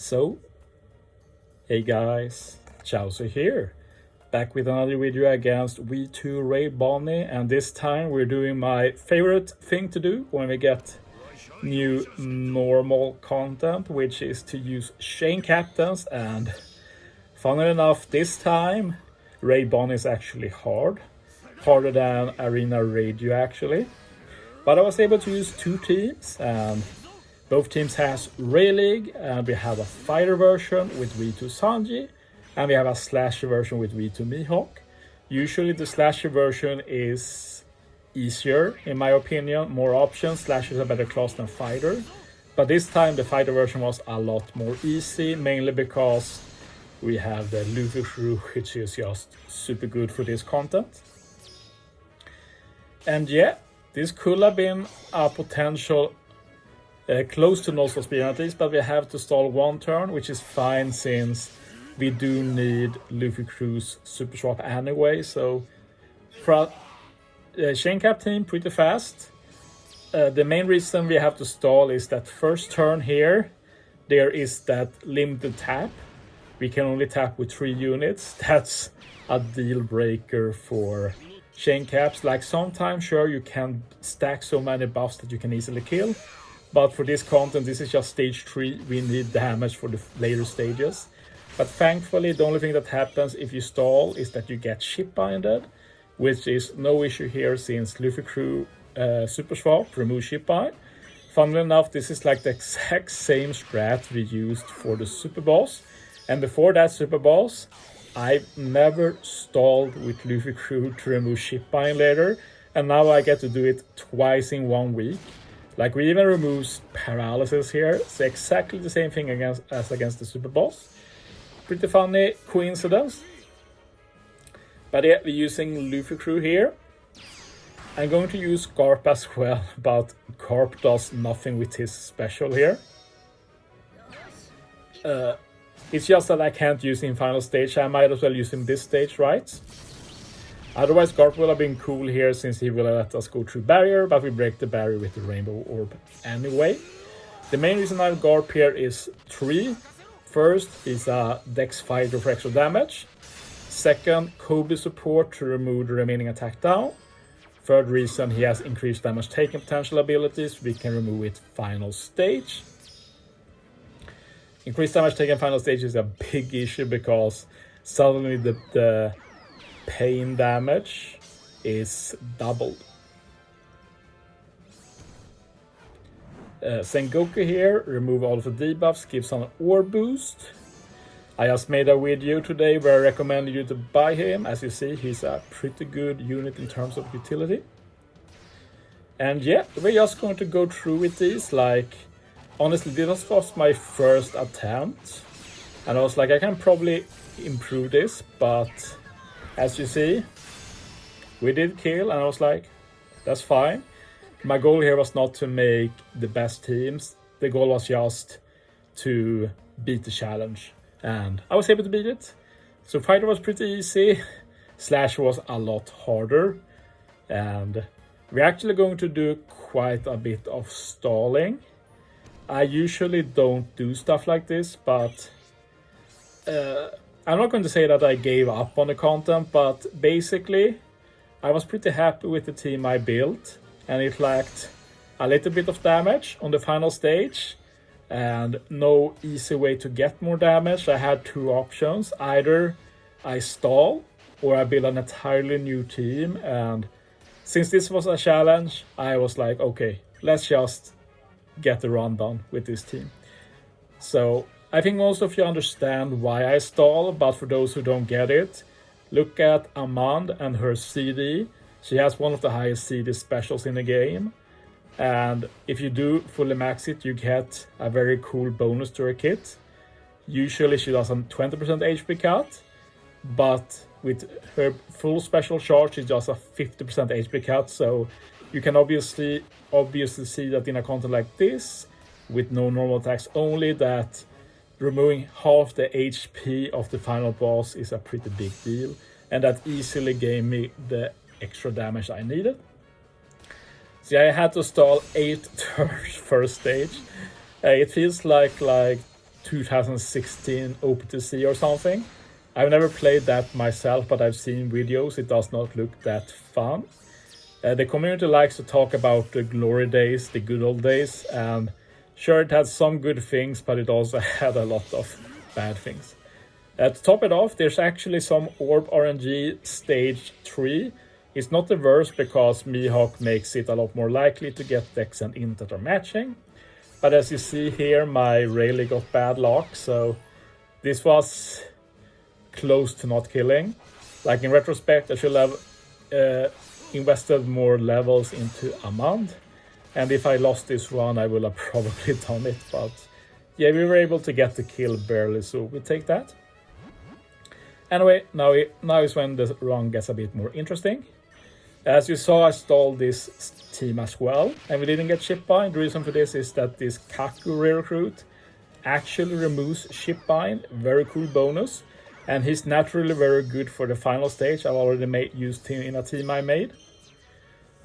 So, hey guys, Chauzu here, back with another video against V2 Raid Bonney, and this time we're doing my favorite thing to do when we get new normal content, which is to use chain captains. And funnily enough, this time Raid Bonney is actually harder than Arena Radio actually, but I was able to use two teams, and both teams has Rayleigh, and we have a fighter version with V2 Sanji, and we have a slasher version with V2 Mihawk. Usually the slasher version is easier, in my opinion, more options. Slasher is a better class than fighter, but this time the fighter version was a lot more easy, mainly because we have the Luffy crew, which is just super good for this content. And yeah, this could have been a potential close to no slow speed at least, but we have to stall one turn, which is fine since we do need Luffy crew's super swap anyway. So for a chain cap team, pretty fast. The main reason we have to stall is that first turn here, there is that limited tap. We can only tap with 3 units. That's a deal breaker for chain caps. Like sometimes, sure, you can stack so many buffs that you can easily kill. But for this content, this is just stage 3. We need damage for the later stages. But thankfully, the only thing that happens if you stall is that you get ship binded, which is no issue here since Luffy crew super swap, remove ship bind. Funnily enough, this is like the exact same strat we used for the super boss. And before that super boss, I've never stalled with Luffy crew to remove ship bind later. And now I get to do it twice in 1 week. Like, we even removes paralysis here. It's exactly the same thing as against the super boss. Pretty funny coincidence. But yeah, we're using Luffy crew here. I'm going to use Garp as well, but Garp does nothing with his special here. It's just that I can't use him in final stage. I might as well use him this stage, right? Otherwise, Garp will have been cool here since he will let us go through barrier, but we break the barrier with the rainbow orb anyway. The main reason I have Garp here is 3. First is a Dex Fighter for extra damage. Second, Kobe support to remove the remaining attack down. Third reason, he has increased damage taken potential abilities. We can remove it final stage. Increased damage taken final stage is a big issue because suddenly the pain damage is doubled. Sengoku here, remove all of the debuffs, gives an orb boost. I just made a video today where I recommend you to buy him. As you see, he's a pretty good unit in terms of utility. And yeah, we're just going to go through with these. Like, honestly, this was my first attempt, and I was like, I can probably improve this, but as you see, we did kill, and I was like, that's fine. My goal here was not to make the best teams. The goal was just to beat the challenge, and I was able to beat it. So fighter was pretty easy. Slasher was a lot harder, and we're actually going to do quite a bit of stalling. I usually don't do stuff like this, but I'm not going to say that I gave up on the content, but basically I was pretty happy with the team I built, and it lacked a little bit of damage on the final stage and no easy way to get more damage. I had 2 options: either I stall or I build an entirely new team. And since this was a challenge, I was like, okay, let's just get the run done with this team. So I think most of you understand why I stall, but for those who don't get it, look at Amand and her CD. She has one of the highest CD specials in the game, and if you do fully max it, you get a very cool bonus to her kit. Usually she does a 20% HP cut, but with her full special charge she does a 50% HP cut. So you can obviously see that in a content like this, with no normal attacks only, that removing half the HP of the final boss is a pretty big deal, and that easily gave me the extra damage I needed. So yeah, I had to stall 8 turns first stage. It feels like 2016 OPTC or something. I've never played that myself, but I've seen videos. It does not look that fun. The community likes to talk about the glory days, the good old days, and sure, it had some good things, but it also had a lot of bad things. To top it off, there's actually some Orb RNG Stage 3. It's not the worst because Mihawk makes it a lot more likely to get Dex and Int that are matching. But as you see here, my Rayleigh got bad luck, so this was close to not killing. Like in retrospect, I should have invested more levels into Amand. And if I lost this run, I will have probably done it. But yeah, we were able to get the kill barely, so we'll take that. Anyway, now is when the run gets a bit more interesting. As you saw, I stalled this team as well, and we didn't get ship bind. The reason for this is that this Kaku recruit actually removes ship bind, very cool bonus, and he's naturally very good for the final stage. I've already used him in a team I made.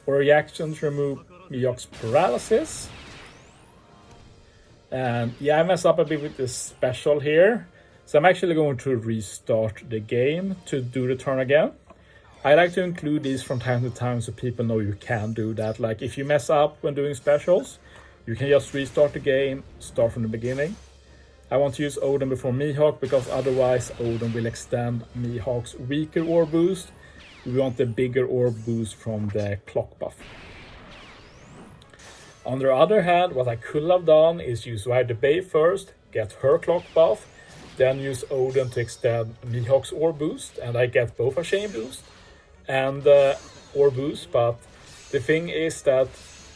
Or reactions remove Mihawk's paralysis. And yeah, I messed up a bit with this special here. So I'm actually going to restart the game to do the turn again. I like to include these from time to time so people know you can do that. Like if you mess up when doing specials, you can just restart the game, start from the beginning. I want to use Odin before Mihawk because otherwise Odin will extend Mihawk's weaker orb boost. We want the bigger orb boost from the clock buff. On the other hand, what I could have done is use Raid Bonney first, get her clock buff, then use Odin to extend Mihawk's orb boost, and I get both a chain boost and orb boost. But the thing is that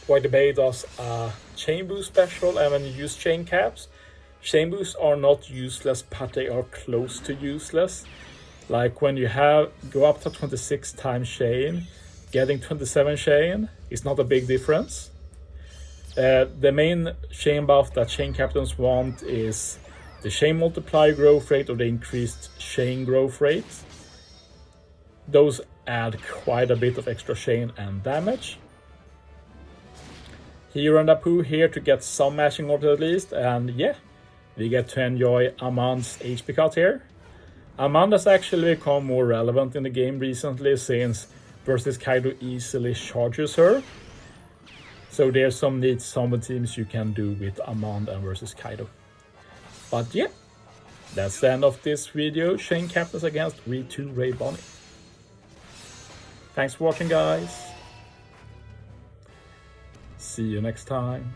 Raid Bonney does a chain boost special, and when you use chain caps, chain boosts are not useless, but they are close to useless. Like when you go up to 26 times chain, getting 27 chain is not a big difference. The main chain buff that chain captains want is the chain multiplier growth rate or the increased chain growth rate. Those add quite a bit of extra chain and damage. Hero and Apu here to get some matching order at least, and yeah, we get to enjoy Amand's HP cut here. Amand has actually become more relevant in the game recently since versus Kaido easily charges her. So there's some neat summon teams you can do with Amand and versus Kaido. But yeah, that's the end of this video. Chain captains against Raid 2 Raid Bonney. Thanks for watching, guys. See you next time.